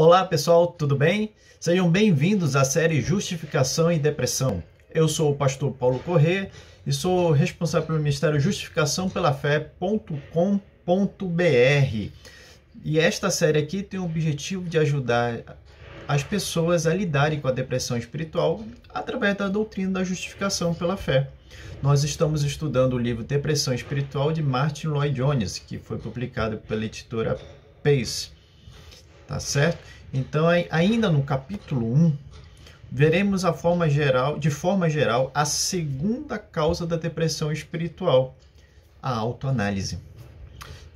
Olá pessoal, tudo bem? Sejam bem-vindos à série Justificação e Depressão. Eu sou o pastor Paulo Corrêa e sou responsável pelo Ministério Justificação pela Fé.com.br. E esta série aqui tem o objetivo de ajudar as pessoas a lidarem com a depressão espiritual através da doutrina da justificação pela fé. Nós estamos estudando o livro Depressão Espiritual de Martyn Lloyd-Jones, que foi publicado pela editora Pace. Tá certo? Então, ainda no capítulo 1, veremos de forma geral, a segunda causa da depressão espiritual, a autoanálise.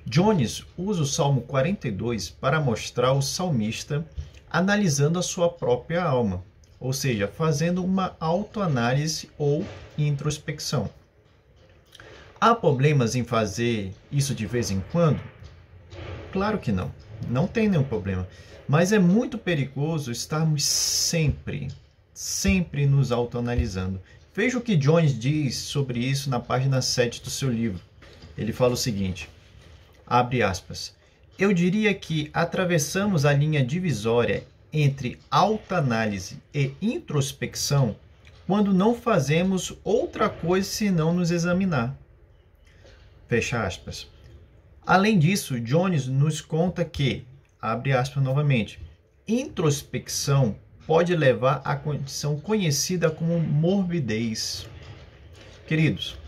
Jones usa o Salmo 42 para mostrar o salmista analisando a sua própria alma, ou seja, fazendo uma autoanálise ou introspecção. Há problemas em fazer isso de vez em quando? Claro que não. Não tem nenhum problema. Mas é muito perigoso estarmos sempre nos autoanalisando. Veja o que Jones diz sobre isso na página 7 do seu livro. Ele fala o seguinte, abre aspas, eu diria que atravessamos a linha divisória entre autoanálise e introspecção quando não fazemos outra coisa senão nos examinar. Fecha aspas. Além disso, Jones nos conta que, abre aspas novamente, introspecção pode levar à condição conhecida como morbidez. Queridos,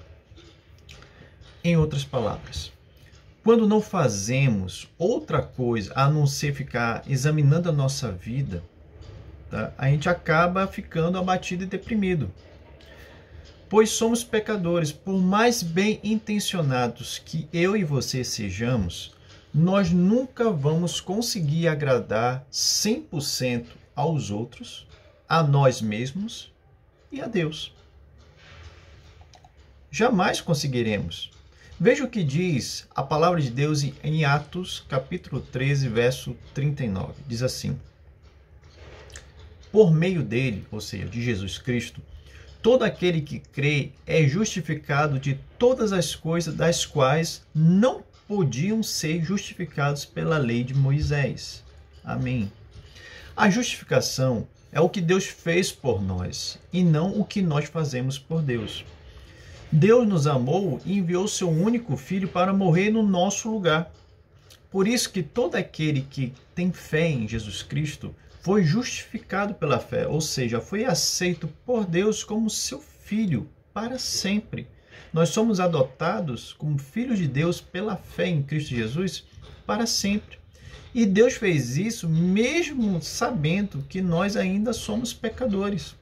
em outras palavras, quando não fazemos outra coisa a não ser ficar examinando a nossa vida, tá? A gente acaba ficando abatido e deprimido. Pois somos pecadores, por mais bem intencionados que eu e você sejamos, nós nunca vamos conseguir agradar 100% aos outros, a nós mesmos e a Deus. Jamais conseguiremos. Veja o que diz a palavra de Deus em Atos, capítulo 13, verso 39. Diz assim, por meio dele, ou seja, de Jesus Cristo, todo aquele que crê é justificado de todas as coisas das quais não podiam ser justificados pela lei de Moisés. Amém. A justificação é o que Deus fez por nós e não o que nós fazemos por Deus. Deus nos amou e enviou seu único filho para morrer no nosso lugar. Por isso que todo aquele que tem fé em Jesus Cristo foi justificado pela fé, ou seja, foi aceito por Deus como seu filho para sempre. Nós somos adotados como filhos de Deus pela fé em Cristo Jesus para sempre. E Deus fez isso mesmo sabendo que nós ainda somos pecadores.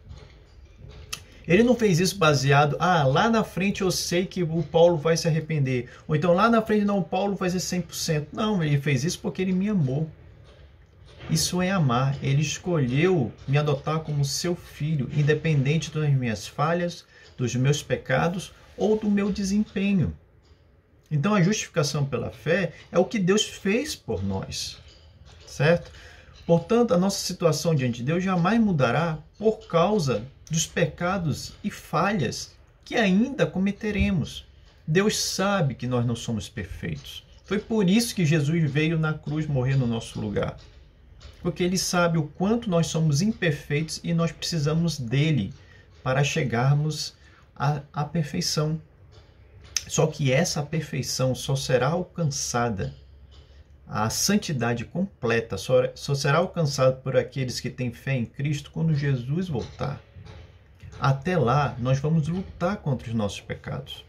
Ele não fez isso baseado, lá na frente eu sei que o Paulo vai se arrepender, ou então lá na frente não, o Paulo vai ser 100%. Não, ele fez isso porque ele me amou. Isso é amar. Ele escolheu me adotar como seu filho, independente das minhas falhas, dos meus pecados ou do meu desempenho. Então, a justificação pela fé é o que Deus fez por nós, certo? Portanto, a nossa situação diante de Deus jamais mudará por causa dos pecados e falhas que ainda cometeremos. Deus sabe que nós não somos perfeitos. Foi por isso que Jesus veio na cruz morrer no nosso lugar. Porque ele sabe o quanto nós somos imperfeitos e nós precisamos dele para chegarmos à perfeição. Só que essa perfeição só será alcançada, a santidade completa só será alcançada por aqueles que têm fé em Cristo quando Jesus voltar. Até lá, nós vamos lutar contra os nossos pecados.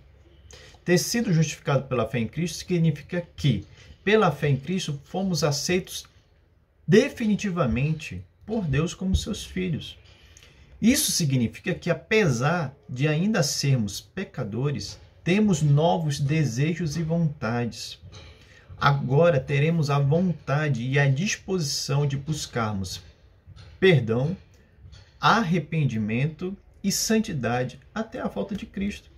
Ter sido justificado pela fé em Cristo significa que, pela fé em Cristo, fomos aceitos definitivamente por Deus como seus filhos. Isso significa que, apesar de ainda sermos pecadores, temos novos desejos e vontades. Agora teremos a vontade e a disposição de buscarmos perdão, arrependimento e santidade até a volta de Cristo.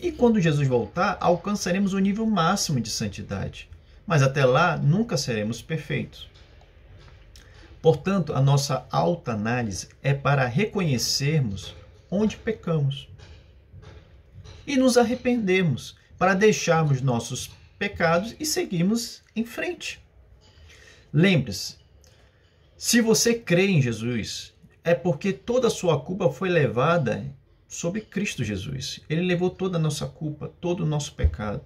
E quando Jesus voltar, alcançaremos o nível máximo de santidade. Mas até lá, nunca seremos perfeitos. Portanto, a nossa autoanálise é para reconhecermos onde pecamos e nos arrependermos, para deixarmos nossos pecados e seguirmos em frente. Lembre-se, Se você crê em Jesus, é porque toda a sua culpa foi levada sobre Cristo Jesus. Ele levou toda a nossa culpa, todo o nosso pecado.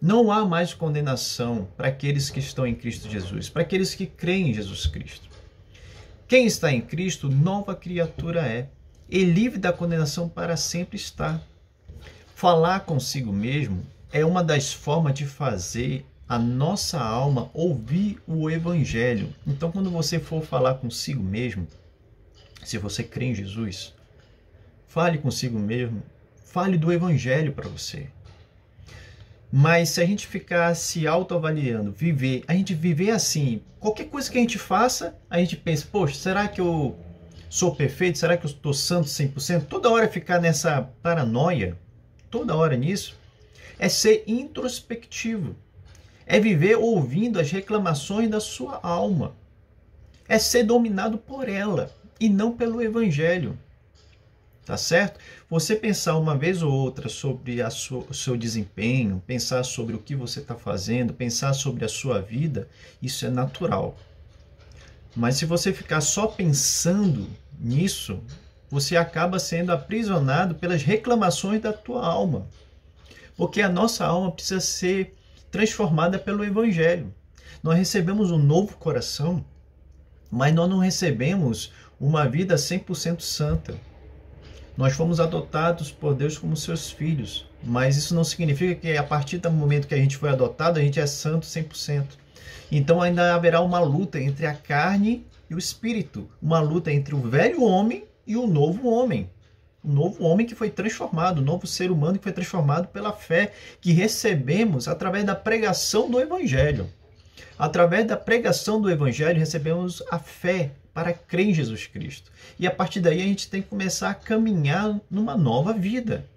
Não há mais condenação para aqueles que estão em Cristo Jesus, para aqueles que creem em Jesus Cristo. Quem está em Cristo, nova criatura é, e livre da condenação para sempre está. Falar consigo mesmo é uma das formas de fazer a nossa alma ouvir o Evangelho. Então, quando você for falar consigo mesmo, se você crê em Jesus, fale consigo mesmo, fale do Evangelho para você. Mas se a gente ficar se autoavaliando, a gente viver assim, qualquer coisa que a gente faça, a gente pensa, poxa, será que eu sou perfeito? Será que eu estou santo 100%? Toda hora ficar nessa paranoia, toda hora nisso, é ser introspectivo. É viver ouvindo as reclamações da sua alma. É ser dominado por ela e não pelo Evangelho. Tá certo? Você pensar uma vez ou outra sobre o seu desempenho, pensar sobre o que você está fazendo, pensar sobre a sua vida, isso é natural. Mas se você ficar só pensando nisso, você acaba sendo aprisionado pelas reclamações da tua alma. Porque a nossa alma precisa ser transformada pelo Evangelho. Nós recebemos um novo coração, mas nós não recebemos uma vida 100% santa. Nós fomos adotados por Deus como seus filhos, mas isso não significa que a partir do momento que a gente foi adotado, a gente é santo 100%. Então ainda haverá uma luta entre a carne e o espírito, uma luta entre o velho homem e o novo homem. O novo homem que foi transformado, o novo ser humano que foi transformado pela fé que recebemos através da pregação do Evangelho. Através da pregação do Evangelho recebemos a fé para crer em Jesus Cristo. E a partir daí a gente tem que começar a caminhar numa nova vida.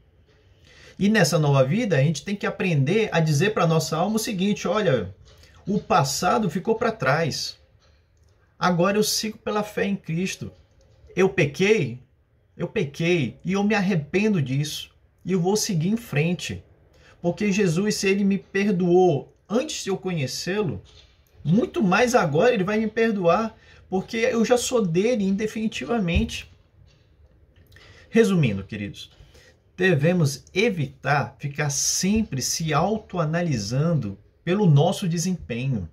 E nessa nova vida a gente tem que aprender a dizer para a nossa alma o seguinte, olha, o passado ficou para trás. Agora eu sigo pela fé em Cristo. Eu pequei e eu me arrependo disso. E eu vou seguir em frente. Porque Jesus, se ele me perdoou antes de eu conhecê-lo, muito mais agora ele vai me perdoar, porque eu já sou dele indefinitivamente. Resumindo, queridos, devemos evitar ficar sempre se autoanalisando pelo nosso desempenho.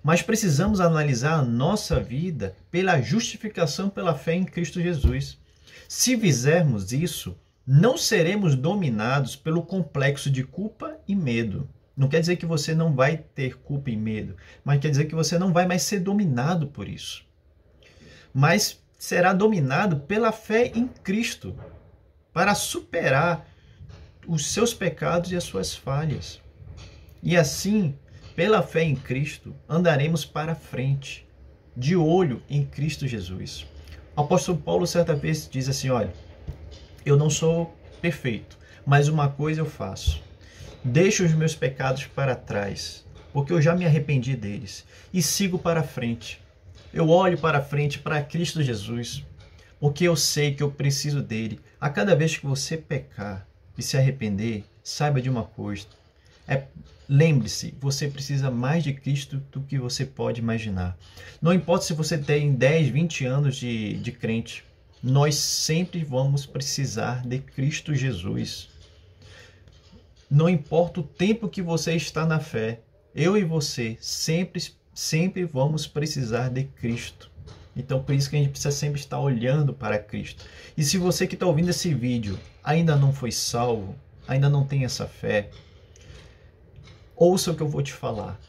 Mas precisamos analisar a nossa vida pela justificação pela fé em Cristo Jesus. Se fizermos isso, não seremos dominados pelo complexo de culpa e medo. Não quer dizer que você não vai ter culpa e medo, mas quer dizer que você não vai mais ser dominado por isso. Mas será dominado pela fé em Cristo, para superar os seus pecados e as suas falhas. E assim, pela fé em Cristo, andaremos para frente, de olho em Cristo Jesus. O apóstolo Paulo certa vez diz assim, olha, eu não sou perfeito, mas uma coisa eu faço. Deixo os meus pecados para trás, porque eu já me arrependi deles, e sigo para frente. Eu olho para frente, para Cristo Jesus, porque eu sei que eu preciso dele. A cada vez que você pecar e se arrepender, saiba de uma coisa. Lembre-se, você precisa mais de Cristo do que você pode imaginar. Não importa se você tem 10, 20 anos de crente, nós sempre vamos precisar de Cristo Jesus. Não importa o tempo que você está na fé, eu e você sempre vamos precisar de Cristo. Então, por isso que a gente precisa sempre estar olhando para Cristo. E se você que está ouvindo esse vídeo ainda não foi salvo, ainda não tem essa fé, ouça o que eu vou te falar.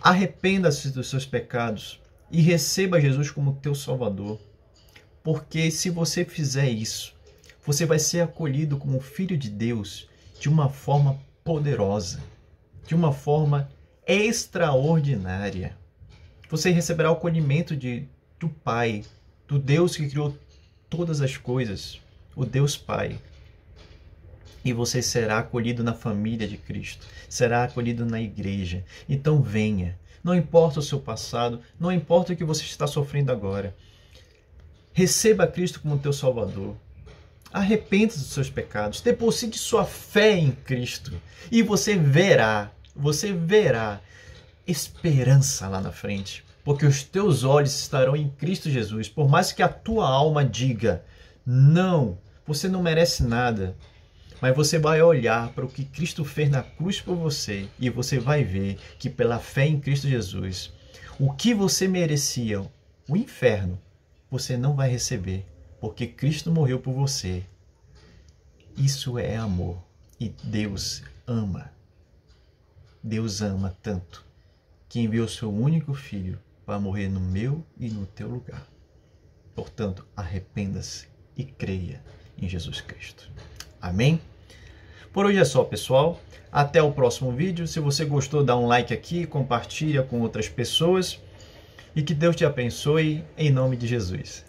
Arrependa-se dos seus pecados e receba Jesus como teu Salvador. Porque se você fizer isso, você vai ser acolhido como filho de Deus de uma forma poderosa, de uma forma extraordinária. Você receberá o acolhimento do Pai, do Deus que criou todas as coisas, o Deus Pai. E você será acolhido na família de Cristo, será acolhido na igreja. Então venha, não importa o seu passado, não importa o que você está sofrendo agora. Receba Cristo como teu Salvador. Arrependa-se dos seus pecados, deposite sua fé em Cristo e você verá esperança lá na frente. porque os teus olhos estarão em Cristo Jesus. Por mais que a tua alma diga, não, você não merece nada, mas você vai olhar para o que Cristo fez na cruz por você e você vai ver que pela fé em Cristo Jesus, o que você merecia, o inferno, você não vai receber, porque Cristo morreu por você. Isso é amor. E Deus ama. Deus ama tanto que enviou seu único filho para morrer no meu e no teu lugar. Portanto, arrependa-se e creia em Jesus Cristo. Amém? Por hoje é só, pessoal. Até o próximo vídeo. Se você gostou, dá um like aqui, compartilha com outras pessoas. E que Deus te abençoe em nome de Jesus.